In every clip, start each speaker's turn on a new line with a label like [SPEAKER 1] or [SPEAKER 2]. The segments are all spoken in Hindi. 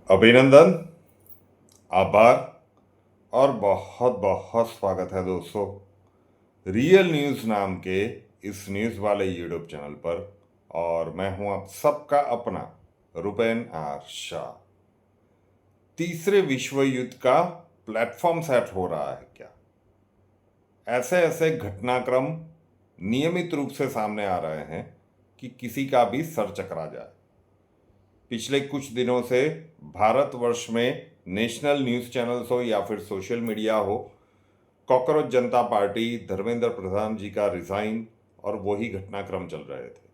[SPEAKER 1] अभिनंदन, आभार और बहुत बहुत स्वागत है दोस्तों रियल न्यूज़ नाम के इस न्यूज़ वाले यूट्यूब चैनल पर। और मैं हूं आप सबका अपना रुपेन आर शाह। तीसरे विश्व युद्ध का प्लेटफॉर्म सेट हो रहा है क्या? ऐसे ऐसे घटनाक्रम नियमित रूप से सामने आ रहे हैं कि किसी का भी सर चकरा जाए। पिछले कुछ दिनों से भारतवर्ष में नेशनल न्यूज़ चैनल्स हो या फिर सोशल मीडिया हो, कॉकरोच जनता पार्टी, धर्मेंद्र प्रधान जी का रिजाइन और वही घटनाक्रम चल रहे थे।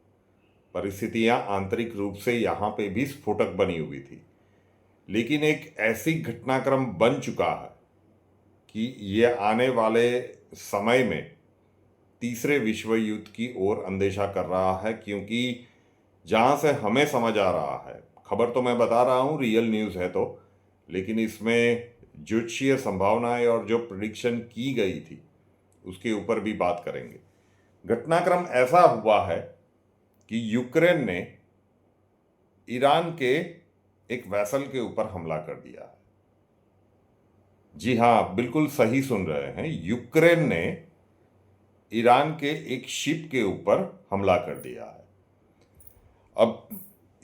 [SPEAKER 1] परिस्थितियां आंतरिक रूप से यहाँ पे भी स्फोटक बनी हुई थी, लेकिन एक ऐसी घटनाक्रम बन चुका है कि ये आने वाले समय में तीसरे विश्व युद्ध की ओर अंदेशा कर रहा है। क्योंकि जहाँ से हमें समझ आ रहा है, खबर तो मैं बता रहा हूँ, रियल न्यूज़ है तो, लेकिन इसमें ज्योतिषीय संभावनाएं और जो प्रिडिक्शन की गई थी उसके ऊपर भी बात करेंगे। घटनाक्रम ऐसा हुआ है कि यूक्रेन ने ईरान के एक वैसल के ऊपर हमला कर दिया है। जी हाँ, बिल्कुल सही सुन रहे हैं, यूक्रेन ने ईरान के एक शिप के ऊपर हमला कर दिया है। अब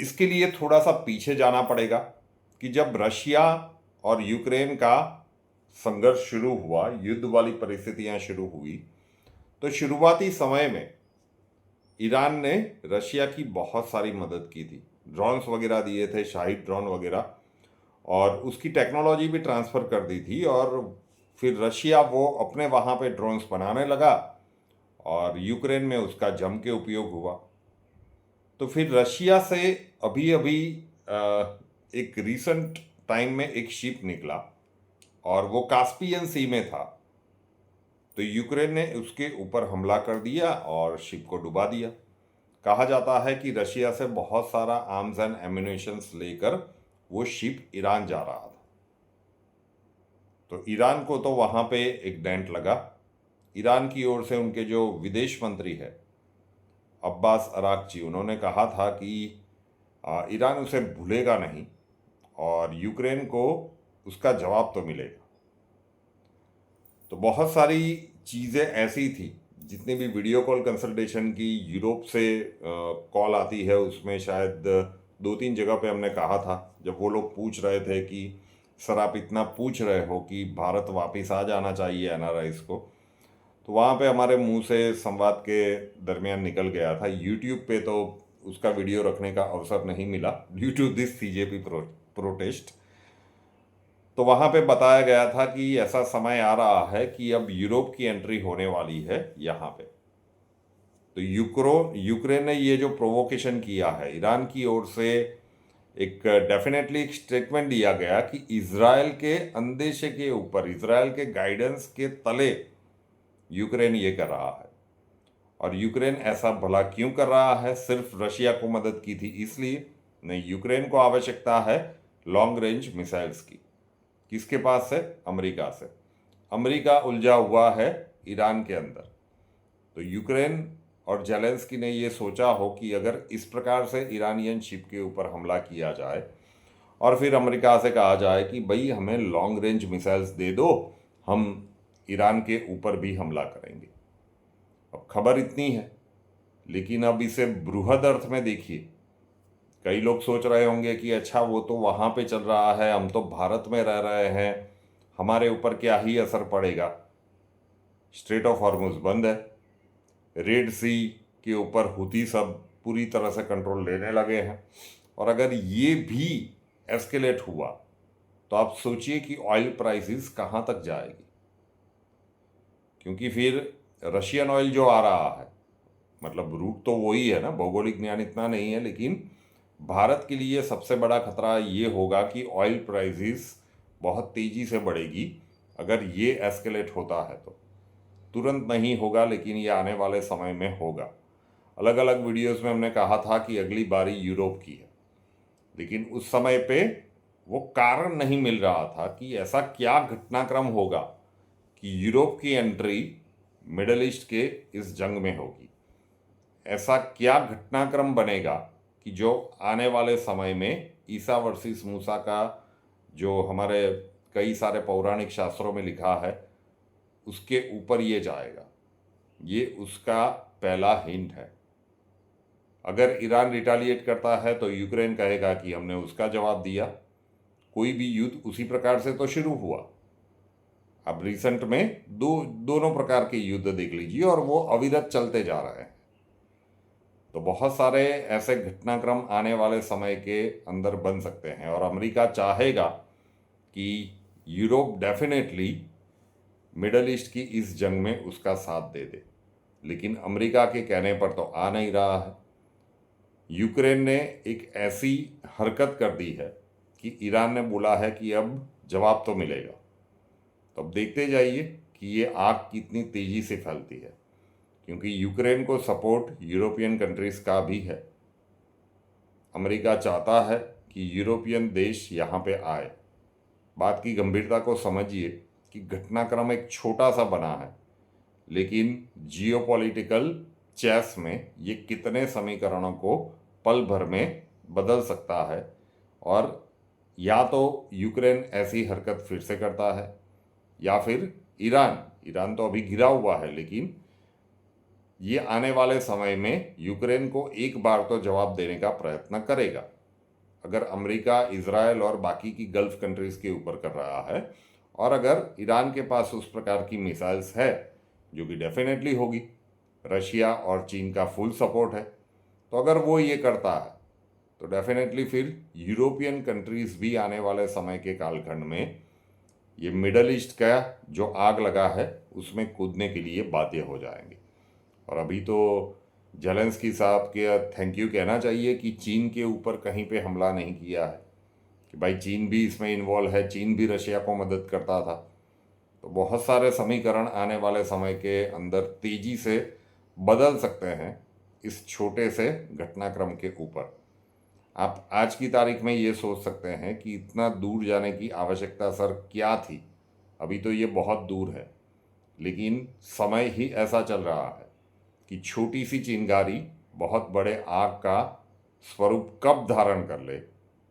[SPEAKER 1] इसके लिए थोड़ा सा पीछे जाना पड़ेगा कि जब रशिया और यूक्रेन का संघर्ष शुरू हुआ, युद्ध वाली परिस्थितियां शुरू हुई, तो शुरुआती समय में ईरान ने रशिया की बहुत सारी मदद की थी। ड्रोन्स वगैरह दिए थे, शाहिद ड्रोन वगैरह, और उसकी टेक्नोलॉजी भी ट्रांसफ़र कर दी थी। और फिर रशिया वो अपने वहाँ पे ड्रोन्स बनाने लगा और यूक्रेन में उसका जम के उपयोग हुआ। तो फिर रशिया से अभी अभी एक रीसेंट टाइम में एक शिप निकला और वो कास्पियन सी में था। तो यूक्रेन ने उसके ऊपर हमला कर दिया और शिप को डुबा दिया। कहा जाता है कि रशिया से बहुत सारा आर्म्स एंड एम्यूनेशंस लेकर वो शिप ईरान जा रहा था। तो ईरान को तो वहाँ पे एक डेंट लगा। ईरान की ओर से उनके जो विदेश मंत्री है अब्बास अराक्ची, उन्होंने कहा था कि ईरान उसे भूलेगा नहीं और यूक्रेन को उसका जवाब तो मिलेगा। तो बहुत सारी चीज़ें ऐसी थी, जितनी भी वीडियो कॉल कंसल्टेशन की यूरोप से कॉल आती है, उसमें शायद 2-3 जगह पे हमने कहा था, जब वो लोग पूछ रहे थे कि सर आप इतना पूछ रहे हो कि भारत वापस आ जाना चाहिए एनआरआईज को, तो वहाँ पे हमारे मुंह से संवाद के दरमियान निकल गया था। यूट्यूब पे तो उसका वीडियो रखने का अवसर नहीं मिला due to this CJP protest. तो वहाँ पे बताया गया था कि ऐसा समय आ रहा है कि अब यूरोप की एंट्री होने वाली है यहाँ पे। तो यूक्रेन ने ये जो प्रोवोकेशन किया है ईरान की ओर से, एक डेफिनेटली एक स्टेटमेंट दिया गया कि इजराइल के अंदेशे के ऊपर, इजराइल के गाइडेंस के तले यूक्रेन ये कर रहा है। और यूक्रेन ऐसा भला क्यों कर रहा है? सिर्फ रशिया को मदद की थी इसलिए नहीं, यूक्रेन को आवश्यकता है लॉन्ग रेंज मिसाइल्स की। किसके पास से? अमेरिका से। अमेरिका उलझा हुआ है ईरान के अंदर। तो यूक्रेन और जेलेंस्की ने ये सोचा हो कि अगर इस प्रकार से ईरानियन शिप के ऊपर हमला किया जाए और फिर अमेरिका से कहा जाए कि भाई हमें लॉन्ग रेंज मिसाइल्स दे दो, हम ईरान के ऊपर भी हमला करेंगे। अब खबर इतनी है, लेकिन अब इसे बृहद अर्थ में देखिए। कई लोग सोच रहे होंगे कि अच्छा वो तो वहाँ पे चल रहा है, हम तो भारत में रह रहे हैं, हमारे ऊपर क्या ही असर पड़ेगा। स्ट्रेट ऑफ हॉर्मुज बंद है, रेड सी के ऊपर हुती सब पूरी तरह से कंट्रोल लेने लगे हैं। और अगर ये भी एस्केलेट हुआ तो आप सोचिए कि ऑयल प्राइसेस कहाँ तक जाएगी। क्योंकि फिर रशियन ऑयल जो आ रहा है, मतलब रूट तो वही है ना, भौगोलिक ज्ञान इतना नहीं है, लेकिन भारत के लिए सबसे बड़ा खतरा ये होगा कि ऑयल प्राइसेस बहुत तेज़ी से बढ़ेगी अगर ये एस्केलेट होता है। तो तुरंत नहीं होगा, लेकिन ये आने वाले समय में होगा। अलग अलग वीडियोस में हमने कहा था कि अगली बारी यूरोप की है, लेकिन उस समय पे वो कारण नहीं मिल रहा था कि ऐसा क्या घटनाक्रम होगा कि यूरोप की एंट्री मिडल ईस्ट के इस जंग में होगी। ऐसा क्या घटनाक्रम बनेगा कि जो आने वाले समय में ईसा वर्सेस मूसा का जो हमारे कई सारे पौराणिक शास्त्रों में लिखा है उसके ऊपर ये जाएगा। ये उसका पहला हिंट है। अगर ईरान रिटालिएट करता है तो यूक्रेन कहेगा कि हमने उसका जवाब दिया। कोई भी युद्ध उसी प्रकार से तो शुरू हुआ। अब रिसेंट में दोनों प्रकार के युद्ध देख लीजिए और वो अविरत चलते जा रहे हैं। तो बहुत सारे ऐसे घटनाक्रम आने वाले समय के अंदर बन सकते हैं और अमेरिका चाहेगा कि यूरोप डेफिनेटली मिडल ईस्ट की इस जंग में उसका साथ दे दे, लेकिन अमेरिका के कहने पर तो आ नहीं रहा है। यूक्रेन ने एक ऐसी हरकत कर दी है कि ईरान ने बोला है कि अब जवाब तो मिलेगा। तो अब देखते जाइए कि ये आग कितनी तेज़ी से फैलती है, क्योंकि यूक्रेन को सपोर्ट यूरोपियन कंट्रीज़ का भी है। अमेरिका चाहता है कि यूरोपियन देश यहाँ पे आए। बात की गंभीरता को समझिए कि घटनाक्रम एक छोटा सा बना है, लेकिन जियोपॉलिटिकल चेस में ये कितने समीकरणों को पल भर में बदल सकता है। और या तो यूक्रेन ऐसी हरकत फिर से करता है या फिर ईरान तो अभी घिरा हुआ है, लेकिन ये आने वाले समय में यूक्रेन को एक बार तो जवाब देने का प्रयत्न करेगा। अगर अमेरिका इजराइल और बाकी की गल्फ कंट्रीज़ के ऊपर कर रहा है और अगर ईरान के पास उस प्रकार की मिसाइल्स है, जो कि डेफिनेटली होगी, रशिया और चीन का फुल सपोर्ट है, तो अगर वो ये करता है तो डेफिनेटली फिर यूरोपियन कंट्रीज़ भी आने वाले समय के कालखंड में ये मिडल ईस्ट का जो आग लगा है उसमें कूदने के लिए बाध्य हो जाएंगे। और अभी तो जेलेंस्की साहब के थैंक यू कहना चाहिए कि चीन के ऊपर कहीं पे हमला नहीं किया है, कि भाई चीन भी इसमें इन्वॉल्व है, चीन भी रशिया को मदद करता था। तो बहुत सारे समीकरण आने वाले समय के अंदर तेज़ी से बदल सकते हैं इस छोटे से घटनाक्रम के ऊपर। आप आज की तारीख में ये सोच सकते हैं कि इतना दूर जाने की आवश्यकता सर क्या थी, अभी तो ये बहुत दूर है, लेकिन समय ही ऐसा चल रहा है कि छोटी सी चिंगारी बहुत बड़े आग का स्वरूप कब धारण कर ले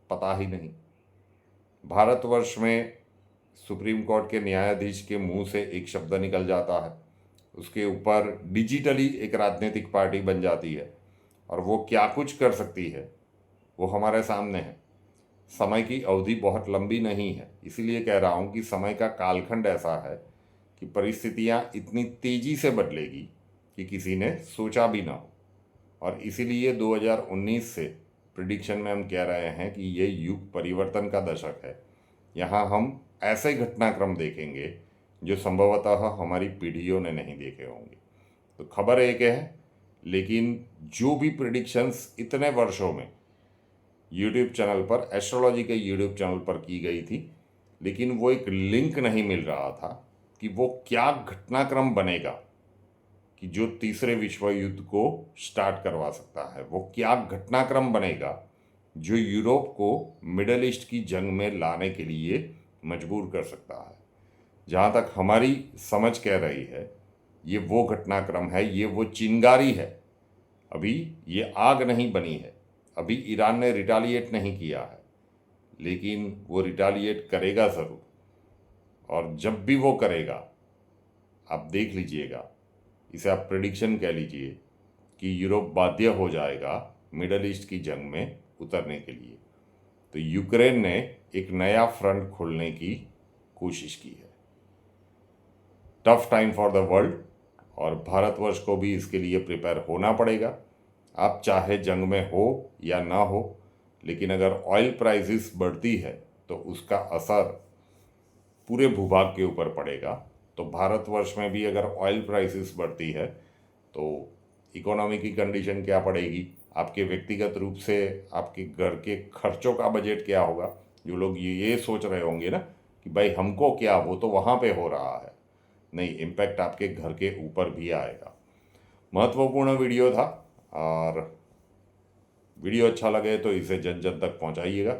[SPEAKER 1] पता ही नहीं। भारतवर्ष में सुप्रीम कोर्ट के न्यायाधीश के मुंह से एक शब्द निकल जाता है, उसके ऊपर डिजिटली एक राजनीतिक पार्टी बन जाती है और वो क्या कुछ कर सकती है वो हमारे सामने है। समय की अवधि बहुत लंबी नहीं है, इसीलिए कह रहा हूँ कि समय का कालखंड ऐसा है कि परिस्थितियाँ इतनी तेज़ी से बदलेगी कि किसी ने सोचा भी ना हो। और इसीलिए 2019 से प्रिडिक्शन में हम कह रहे हैं कि ये युग परिवर्तन का दशक है। यहाँ हम ऐसे घटनाक्रम देखेंगे जो संभवतः हमारी पीढ़ियों ने नहीं देखे होंगे। तो खबर एक है, लेकिन जो भी प्रिडिक्शंस इतने वर्षों में यूट्यूब चैनल पर, एस्ट्रोलॉजी के यूट्यूब चैनल पर की गई थी, लेकिन वो एक लिंक नहीं मिल रहा था कि वो क्या घटनाक्रम बनेगा कि जो तीसरे विश्व युद्ध को स्टार्ट करवा सकता है। वो क्या घटनाक्रम बनेगा जो यूरोप को मिडल ईस्ट की जंग में लाने के लिए मजबूर कर सकता है। जहाँ तक हमारी समझ कह रही है, ये वो घटनाक्रम है, ये वो चिंगारी है। अभी ये आग नहीं बनी है, अभी ईरान ने रिटालिएट नहीं किया है, लेकिन वो रिटालिएट करेगा ज़रूर। और जब भी वो करेगा आप देख लीजिएगा, इसे आप प्रेडिक्शन कह लीजिए कि यूरोप बाध्य हो जाएगा मिडल ईस्ट की जंग में उतरने के लिए। तो यूक्रेन ने एक नया फ्रंट खोलने की कोशिश की है। Tough time for the world, और भारतवर्ष को भी इसके लिए प्रिपेयर होना पड़ेगा। आप चाहे जंग में हो या ना हो, लेकिन अगर ऑयल प्राइसेस बढ़ती है तो उसका असर पूरे भूभाग के ऊपर पड़ेगा। तो भारतवर्ष में भी अगर ऑयल प्राइसेस बढ़ती है तो इकोनॉमी की कंडीशन क्या पड़ेगी, आपके व्यक्तिगत रूप से आपके घर के खर्चों का बजट क्या होगा। जो लोग ये सोच रहे होंगे ना कि भाई हमको क्या, वो तो वहाँ पे हो रहा है, नहीं, इम्पैक्ट आपके घर के ऊपर भी आएगा। महत्वपूर्ण वीडियो था, और वीडियो अच्छा लगे तो इसे जन जन तक पहुंचाइएगा।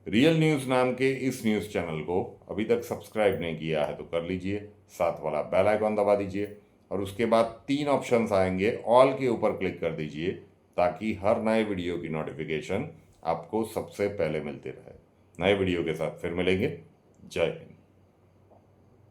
[SPEAKER 1] रियल न्यूज़ नाम के इस न्यूज़ चैनल को अभी तक सब्सक्राइब नहीं किया है तो कर लीजिए, साथ वाला बेल आइकॉन दबा दीजिए और उसके बाद 3 ऑप्शंस आएंगे, ऑल के ऊपर क्लिक कर दीजिए ताकि हर नए वीडियो की नोटिफिकेशन आपको सबसे पहले मिलती रहे। नए वीडियो के साथ फिर मिलेंगे। जय हिंद।